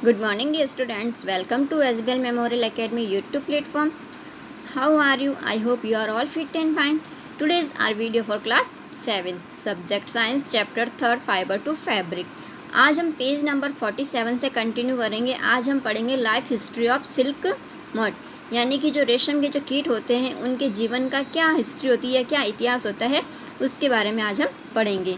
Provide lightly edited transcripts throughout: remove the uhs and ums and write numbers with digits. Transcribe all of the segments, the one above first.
Good morning, dear students. Welcome to SBL Memorial Academy YouTube platform. How are you? I hope you are all fit and fine. Today's our video for class 7, Subject Science, Chapter 3, Fiber to Fabric. आज हम page number 47 से continue करेंगे. आज हम पढ़ेंगे life history of silk mod, यानी कि जो रेशम के जो कीट होते हैं उनके जीवन का क्या हिस्ट्री होती है, क्या इतिहास होता है, उसके बारे में आज हम पढ़ेंगे.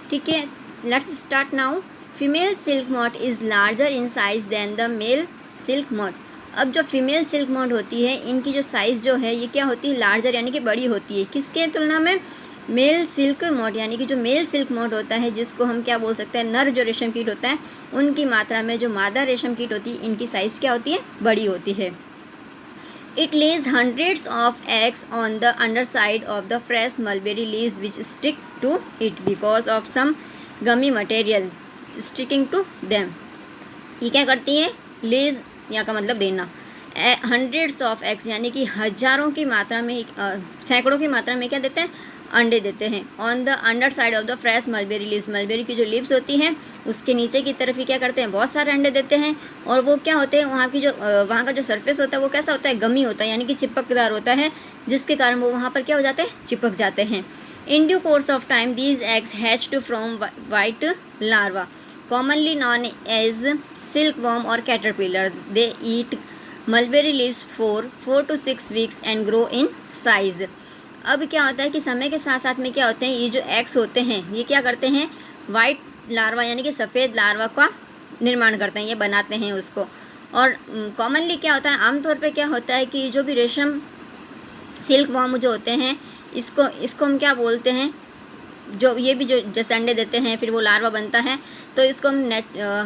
ठीक है, let's start now. Female silk moth is larger in size than the male silk moth. अब जो फीमेल सिल्क मॉड होती है इनकी जो साइज़ जो है ये क्या होती है, लार्जर यानी कि बड़ी होती है. किसके तुलना में? मेल सिल्क मॉड, यानी कि जो मेल सिल्क मॉड होता है जिसको हम क्या बोल सकते हैं, नर जो रेशम कीट होता है उनकी मात्रा में जो मादा रेशम कीट होती है इनकी साइज़ क्या होती है, बड़ी होती है. It lays hundreds of eggs on the underside of the fresh mulberry leaves which stick to it because of some gummy material sticking to them. ये क्या करती है? लेज यहाँ का मतलब देना. हंड्रेड्स ऑफ एग्स यानी कि हज़ारों की मात्रा में, सैकड़ों की मात्रा में क्या देते हैं, अंडे देते हैं. On the under side of the fresh mulberry leaves, mulberry की जो लीव्स होती हैं उसके नीचे की तरफ ही क्या करते हैं, बहुत सारे अंडे देते हैं. और वो क्या होते हैं, वहाँ का जो सरफेस होता है वो कैसा होता है, गमी होता है, यानी कि चिपकदार होता है, जिसके कारण वो वहाँ पर क्या हो जाते हैं, चिपक जाते हैं. In due course of time these eggs hatched from white larva commonly known as silkworm or caterpillar. They eat mulberry leaves for 4 to 6 weeks and grow in size. अब क्या होता है कि समय के साथ साथ में क्या होते हैं, ये जो एग्स होते हैं ये क्या करते हैं, वाइट लार्वा यानी कि सफ़ेद लार्वा का निर्माण करते हैं, ये बनाते हैं उसको. और कॉमनली क्या होता है, आमतौर पे क्या होता है कि जो भी रेशम सिल्क वॉर्म जो होते हैं इसको हम क्या बोलते हैं, जो ये भी जो जैसे अंडे देते हैं फिर वो लार्वा बनता है, तो इसको हम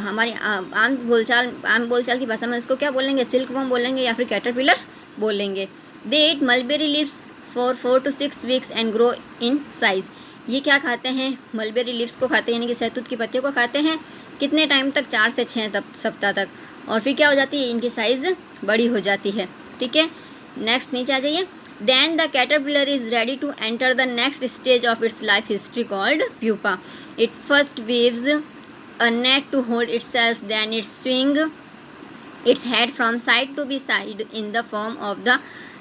हमारी आम बोलचाल की भाषा में इसको क्या बोलेंगे, सिल्क वर्म बोलेंगे या फिर कैटरपिलर बोलेंगे. They eat mulberry leaves for 4 to 6 weeks and grow in size. ये क्या खाते हैं, मलबेरी लीव्स को खाते हैं, यानी कि सहतूत की पत्तियों को खाते हैं. कितने टाइम तक, 4 से 6 सप्ताह तक. और फिर क्या हो जाती है, इनकी साइज़ बड़ी हो जाती है. ठीक है, नेक्स्ट नीचे आ जाइए. Then the caterpillar is ready to enter the next stage of its life history called pupa. It first weaves a net to hold itself, then it swings its head from side to be side in the form of the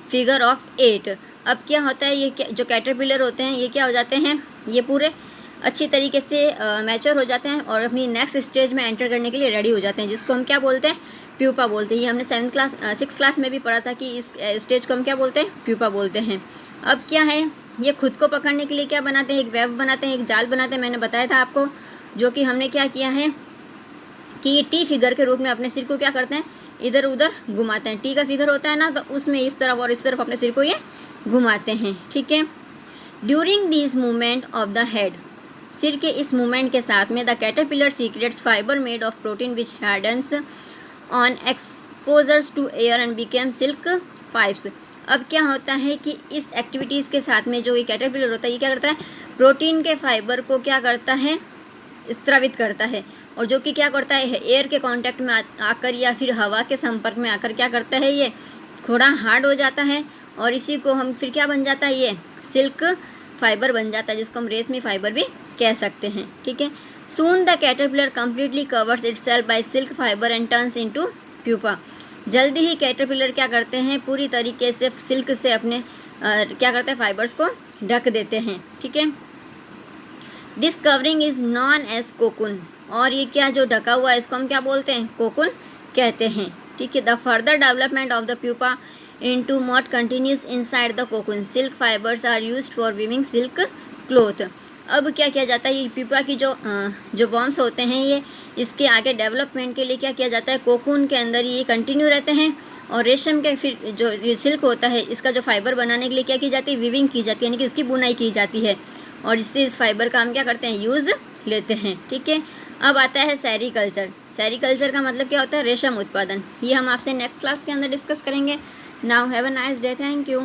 figure of 8. अब क्या होता है, ये जो caterpillar होते हैं ये क्या हो जाते हैं, ये पूरे अच्छी तरीके से मैच्योर हो जाते हैं और अपनी नेक्स्ट स्टेज में एंटर करने के लिए रेडी हो जाते हैं, जिसको हम क्या बोलते हैं, प्यूपा बोलते हैं. ये हमने 6th क्लास में भी पढ़ा था कि इस स्टेज को हम क्या बोलते हैं, प्यूपा बोलते हैं. अब क्या है, ये खुद को पकड़ने के लिए क्या बनाते हैं, एक वेब बनाते हैं, एक जाल बनाते हैं. मैंने बताया था आपको, जो कि हमने क्या किया है कि ये टी फिगर के रूप में अपने सिर को क्या करते हैं, इधर उधर घुमाते हैं. टी का फिगर होता है ना, तो उसमें इस तरफ और इस तरफ अपने सिर को ये घुमाते हैं. ठीक है, during this movement of the head, सिर के इस मूवमेंट के साथ में the caterpillar secrets fibre made of protein which hardens on exposures to air and became silk pipes. अब क्या होता है कि इस एक्टिविटीज़ के साथ में जो ये कैटरपिलर होता है ये क्या करता है, प्रोटीन के फाइबर को क्या करता है, स्रावित करता है. और जो कि क्या करता है, एयर के कांटेक्ट में आकर या फिर हवा के संपर्क में आकर क्या करता है, ये थोड़ा हार्ड हो जाता है. और इसी को हम फिर क्या बन जाता है, ये सिल्क फाइबर बन जाता है, जिसको हम रेशमी फाइबर भी कह सकते हैं. ठीक है, soon the caterpillar completely covers itself by silk fibre and turns into pupa. जल्दी ही कैटरपिलर क्या करते हैं, पूरी तरीके से सिल्क से अपने क्या करते हैं, फाइबर्स को ढक देते हैं. ठीक है, this covering is known as cocoon. और ये क्या जो ढका हुआ है इसको हम क्या बोलते हैं, कोकुन कहते हैं. ठीक है, the further development of the pupa into moth continues inside the cocoon. Silk fibers are used for weaving silk cloth. अब क्या किया जाता है, ये प्यूपा की जो वर्म्स होते हैं ये इसके आगे डेवलपमेंट के लिए क्या किया जाता है, कोकून के अंदर ये कंटिन्यू रहते हैं. और रेशम के फिर जो सिल्क होता है इसका जो फाइबर बनाने के लिए क्या की जाती है, वीविंग की जाती है, यानी कि उसकी बुनाई की जाती है. और इससे इस फाइबर का हम क्या करते हैं, यूज़ लेते हैं. ठीक है, अब आता है सेरीकल्चर. सेरीकल्चर का मतलब क्या होता है, रेशम उत्पादन. ये हम आपसे नेक्स्ट क्लास के अंदर डिस्कस करेंगे. Now have a nice day. Thank you.